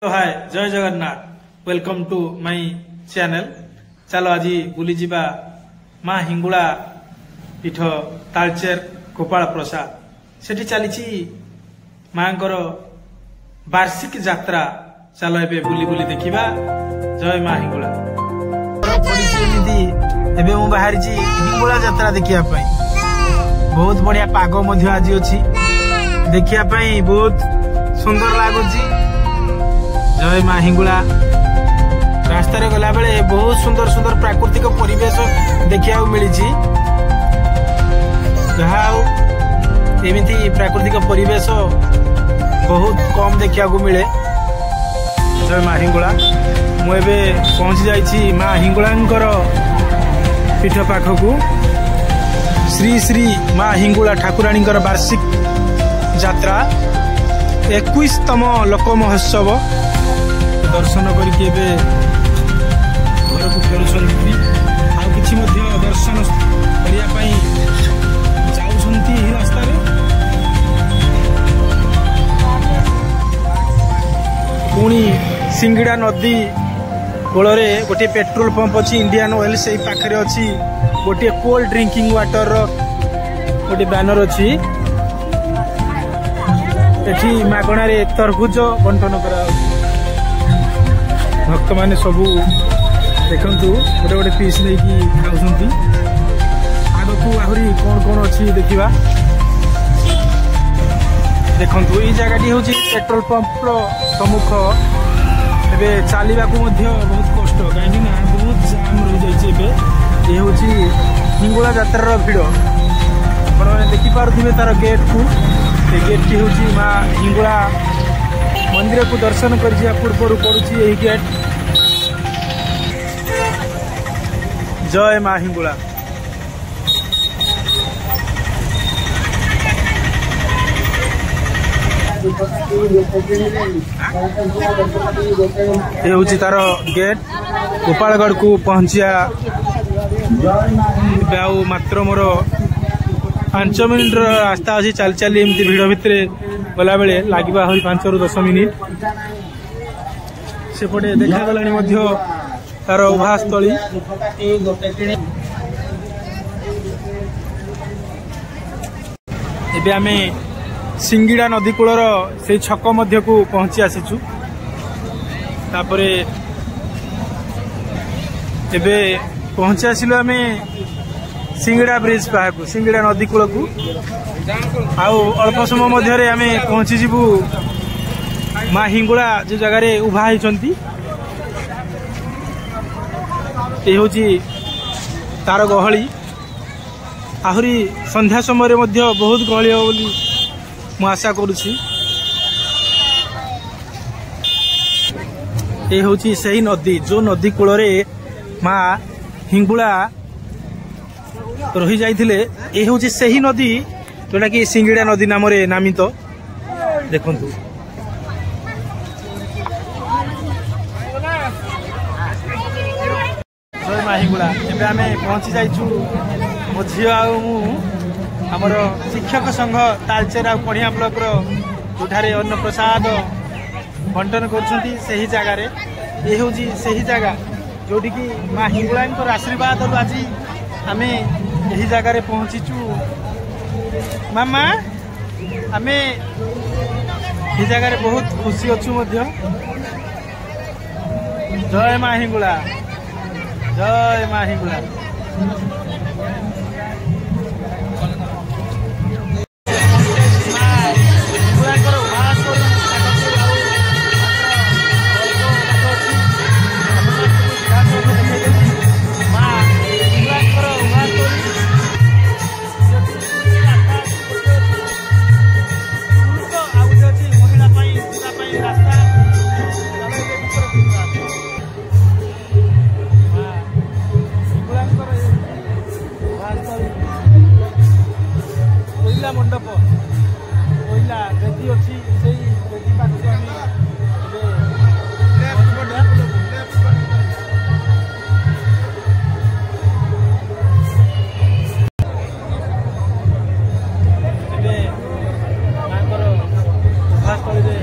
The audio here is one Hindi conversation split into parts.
तो हाय जय Jagannath welcome to my channel. चलो आज बुली जीवा माँ हिंगुला पीठ तालचेर गोपाल प्रसाद सेठी चली माँ वार्षिक यात्रा। चलो एबे बुली बुली देखिबा। जय माँ हिंगुला। एबे मु बाहरी हिंगुला यात्रा देखिया पई। बहुत बढ़िया पाग मध्य आज अछि देखिया पई बहुत सुंदर लागुची। जय माँ हिंगुला। रास्तार गला बेले बहुत सुंदर सुंदर प्राकृतिक परिवेश देखा मिली। एमती प्राकृतिक परिवेश बहुत कम देखा मिले। जय माँ हिंगुला। मुझे पहुंची जाइए माँ हिंगुलांकर पीठ पाखकू। श्री श्री माँ हिंगुला ठाकुराणी वार्षिक यात्रा 21तम लोक महोत्सव दर्शन करके घर को फेरुंट आ कि दर्शन करने जाऊँगी रास्ता। पुणी सिंगड़ा नदी कूल गोटे पेट्रोल पंप अच्छी इंडियन ऑयल से पाखे अच्छी गोटे कोल्ड ड्रिंकिंग वाटर गोटे बैनर अच्छी। एठी मागणार तरबुज बंटन करा। भक्त माने सबू देखु गोटे गोटे पीस नहीं खाऊँ। आग को आहरी कौन कौन अच्छी देखा। देखु ये जगह हूँ पेट्रोल पंप सम्मुख। एबे चलने को बहुत कष्ट कहीं बहुत जाम रही जाइए। ये हूँ हिंगुला यात्रार भिड़ आप देखिपे तार गेट को। गेट टी हूँ माँ हिंगुला मंदिर को दर्शन कर पूर्व पड़ुची यही गेट। जय माँ हिंगुला। ये हूँ तार गेट गोपालगढ़ को पहुंचिया मात्र मोर 5 मिनिट रास्ता अच्छी चल चली एमती भिड़ भितर गला बेले लगे आहरी 5 ରୁ 10 मिनिट। सेपटे देखा गला तार उभास्थली। एबे आमे सिंगिड़ा नदी कूलर से छक मध्य को पहुंची आसीचु। तापरे एबे पहुंची आसिलु आमे सिंगड़ा ब्रिज पाखु सिंगड़ा नदी कूल को। आउ अल्प समय मध्य आमे पहुंची जीवु माँ हिंगुला जो जगह उभा होती। ये हूँ तार गहली। आहरी संध्या समय बहुत गहली हो बोली मु आशा करुछि। ये हूँ सही नदी जो नदी कूल माँ हिंगुला रही जाइथिले। ये हूँ सही नदी जोटा कि सिंगिड़ा नदी नाम नामित। देखु जय माँ हिंगुला। एबे आमे पहुंची जाइछु मो झियो आमर शिक्षक संघ तालचेर आ पढ़िया ब्लॉक जोठारे अन्न प्रसाद बंटन कर जगार। ये हूँ सही जगह जोटी की माँ हिंगुला आशीर्वाद आज आम यही जगार पहुंचीचु। मामा आम ये जगार बहुत खुशी अच्छु। जय माँ हिंगुला। जय माँ हिंगुला। मंडप कोईला बेदी अच्छी से बेदी पाखु उभास्थली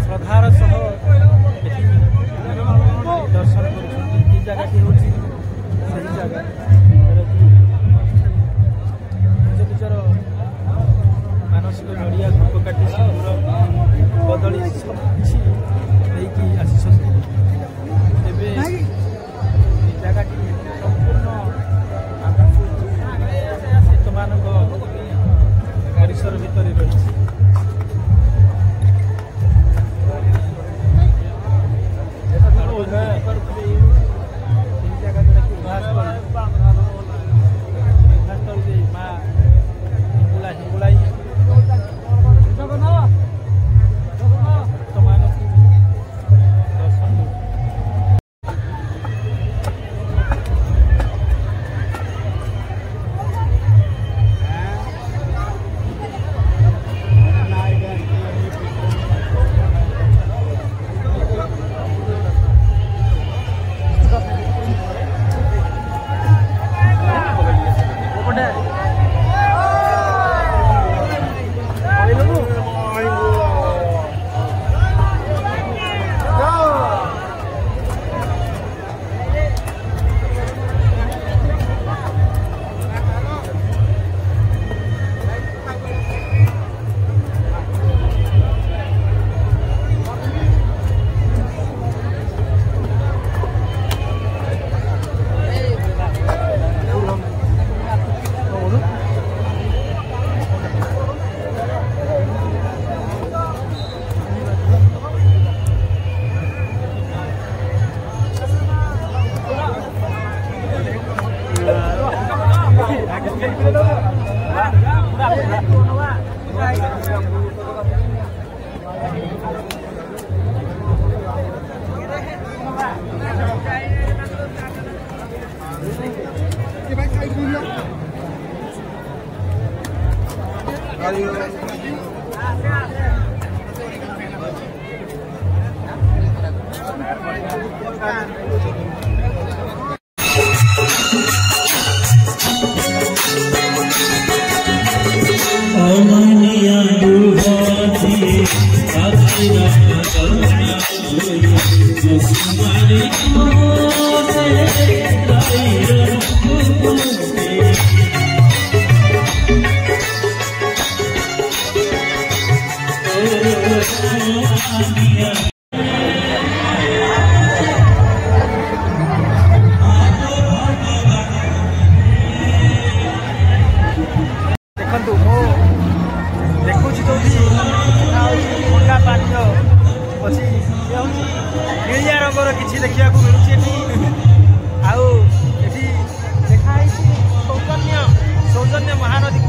श्रद्धार सह दर्शन कर जगह हूँ जगह निज निजर मानसिक नड़िया धूपकाठी सिंदूर बदली सबकि नहीं आसी जगह संपूर्ण भक्त मान परिसर भितर रही किसी देखा मिलूँ सौजन्य महानदी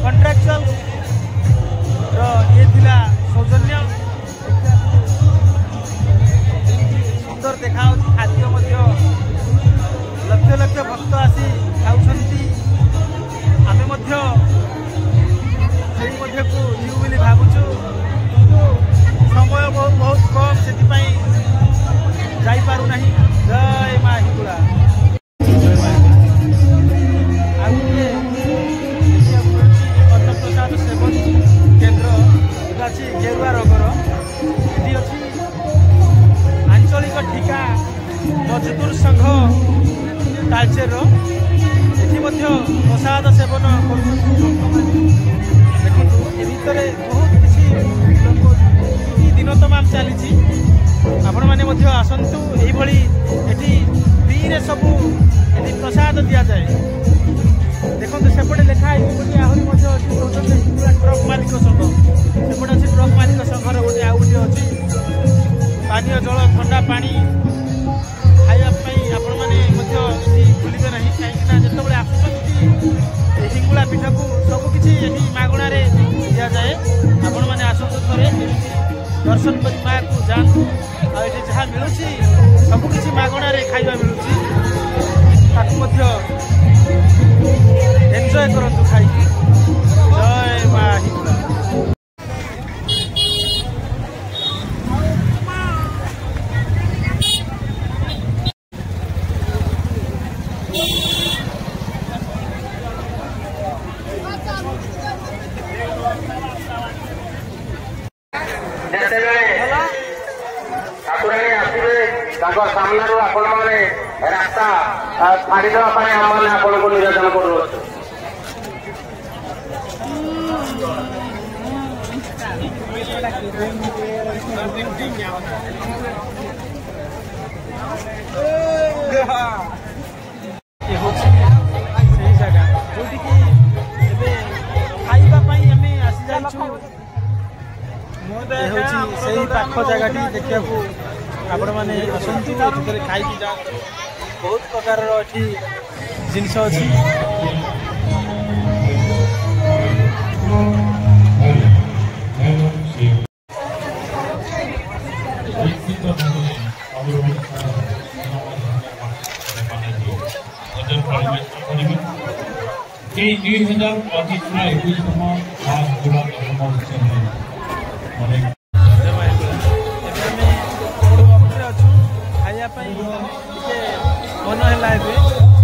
कंट्राक्चुअल ये थिला सौजन्य सुंदर देखा खाद्य लक्ष लक्ष भक्त आसी खाऊं आमे दर्शन कर माँ को जातु आए जहाँ मिलूँ सबकि मागणार खाଇବା मिलूँ एंजॉय करतु खाई जय माँ हिंगला। ठाकुराणी आसवे सामना आपण मैंने रास्ता छाड़ी देवाई आम आपन को निवेदन करूँ। जगह जोटि खावाई आम आसी जाइए पाख जगह देखा आपण मैंने आसतु खाई जाते बहुत प्रकार जिनस अच्छी खाइबाई मन है